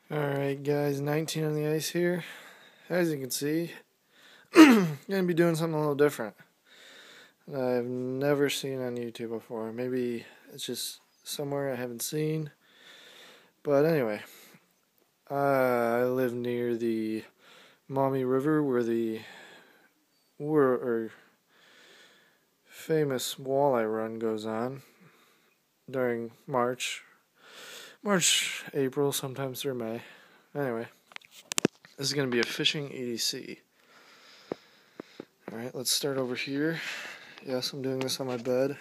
Alright guys, 19 on the ice here. As you can see, I'm going to be doing something a little different that I've never seen on YouTube before. Maybe it's just somewhere I haven't seen. But anyway, I live near the Maumee River where the famous walleye run goes on during March, April, sometimes through May. Anyway, this is going to be a fishing EDC. Alright, let's start over here. Yes, I'm doing this on my bed.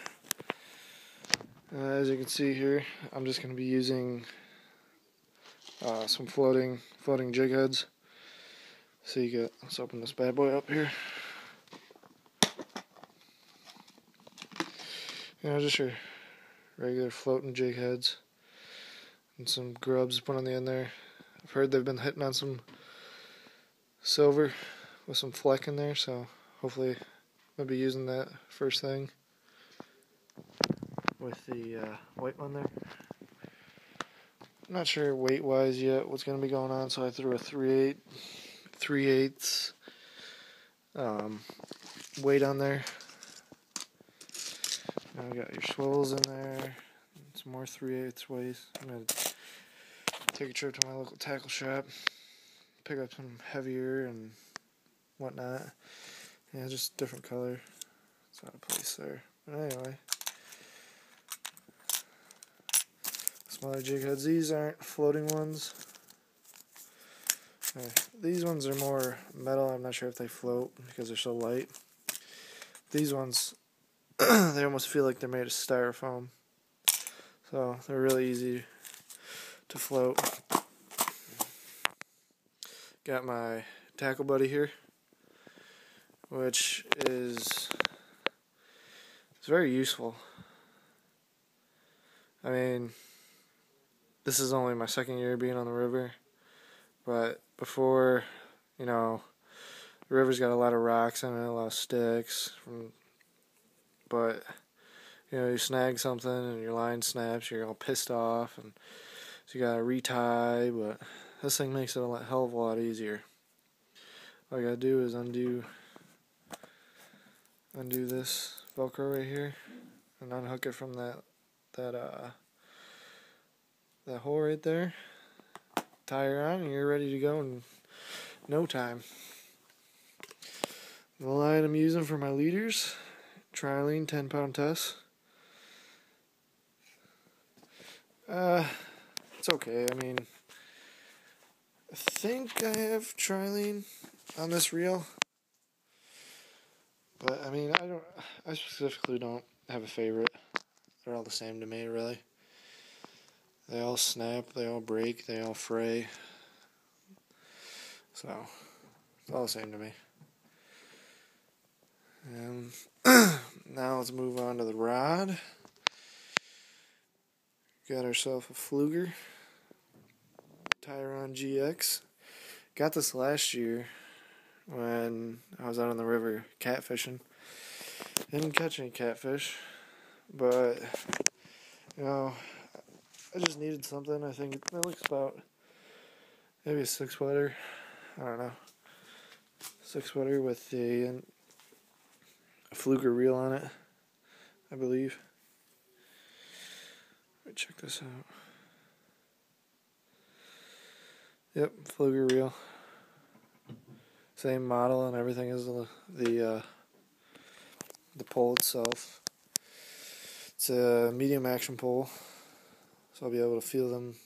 As you can see here, I'm just going to be using some floating jig heads. So let's open this bad boy up here. Just your regular floating jig heads and some grubs to put on the end there. I've heard they've been hitting on some silver with some fleck in there, so hopefully I'll be using that first thing with the white one there. I'm not sure weight wise yet what's going to be going on, so I threw a 3/8 weight on there. Now we got your swivels in there, some more 3/8 weights. I'm going to take a trip to my local tackle shop, pick up some heavier and whatnot. Yeah, just different color. It's out of place there. But anyway, smaller jig heads. These aren't floating ones. These ones are more metal. I'm not sure if they float because they're so light. These ones, they almost feel like they're made of styrofoam. So they're really easy to float. Got my tackle buddy here, which is very useful. I mean, this is only my second year being on the river, but before, the river's got a lot of rocks in it, a lot of sticks, but you snag something and your line snaps, you're all pissed off, and so you gotta retie. But this thing makes it a hell of a lot easier. All I gotta do is undo this Velcro right here and unhook it from that hole right there. Tie her on and you're ready to go in no time. The line I'm using for my leaders, trilene 10-pound test. It's okay. I mean, I think I have trilene on this reel, but I mean, I specifically don't have a favorite. They're all the same to me, really. They all snap, they all break, they all fray. So, it's all the same to me. And now let's move on to the rod. Got ourselves a Fluger Tyron GX. Got this last year when I was out on the river catfishing. Didn't catch any catfish, but I just needed something. I think it looks about maybe a 6-footer. I don't know. 6-footer with a Fluger reel on it, I believe. Let me check this out. Yep, Fluger reel. Same model and everything as the pole itself. It's a medium action pole, so I'll be able to feel them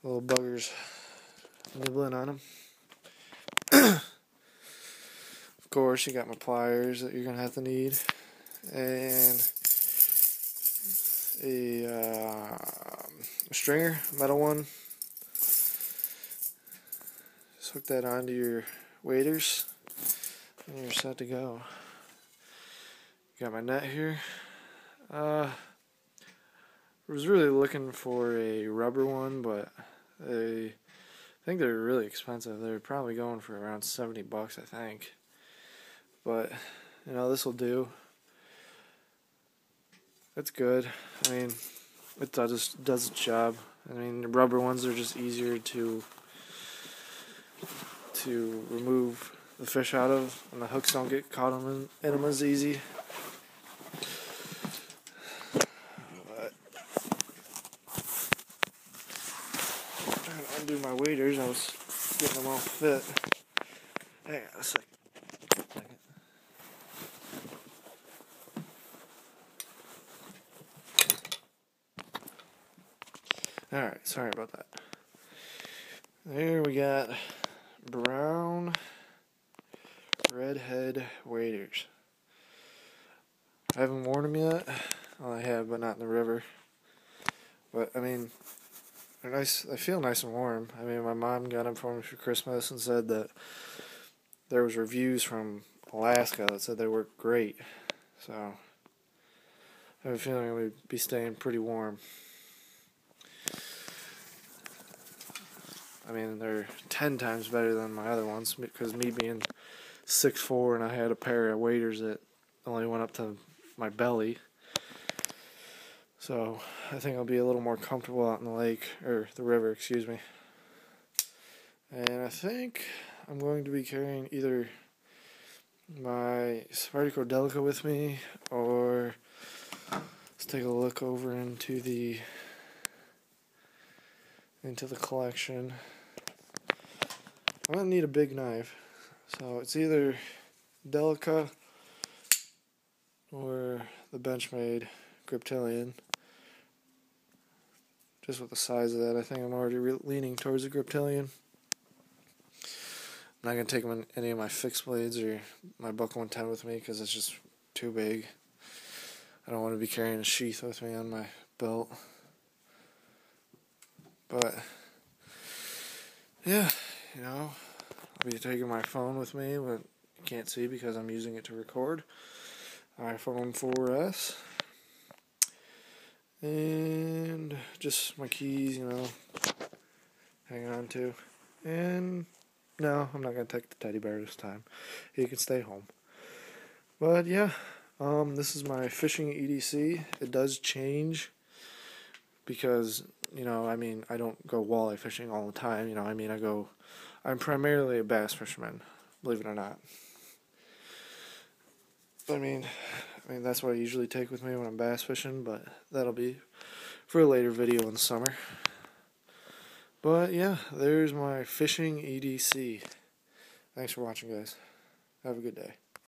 little buggers nibbling on them. Of course, you got my pliers that you're gonna have to need, and a stringer, metal one. Just hook that onto your waders, and you're set to go. Got my net here. I was really looking for a rubber one, but I think they're really expensive. They're probably going for around $70, I think. But this will do. It's good. I mean, it does its job. I mean, the rubber ones are just easier to remove the fish out of, and the hooks don't get caught in them as easy. But trying to undo my waders, I was getting them all fit. Hang on a second. Alright, sorry about that. There we got brown redhead waders. I haven't worn them yet. Well, I have, but not in the river. But, I mean, they're nice. They feel nice and warm. I mean, my mom got them for me for Christmas and said that there was reviews from Alaska that said they work great. So, I have a feeling we'd be staying pretty warm. I mean, they're 10 times better than my other ones, because me being 6'4" and I had a pair of waders that only went up to my belly. So I think I'll be a little more comfortable out in the lake, or the river, excuse me. And I think I'm going to be carrying either my Spartico Delica with me, or let's take a look over into the collection. I'm going to need a big knife, so it's either Delica or the Benchmade Griptilian. Just with the size of that, I think I'm already leaning towards the Griptilian. I'm not going to take any of my fixed blades or my Buck 110 with me because it's just too big. I don't want to be carrying a sheath with me on my belt. But, yeah, you know, I'll be taking my phone with me, but you can't see because I'm using it to record. iPhone 4S. And just my keys, you know, hang on to. And no, I'm not going to take the teddy bear this time. He can stay home. But yeah, this is my fishing EDC. It does change because, you know, I mean, I don't go walleye fishing all the time. You know, I mean, I'm primarily a bass fisherman, believe it or not. I mean, that's what I usually take with me when I'm bass fishing, but that'll be for a later video in the summer. But yeah, there's my fishing EDC. Thanks for watching, guys. Have a good day.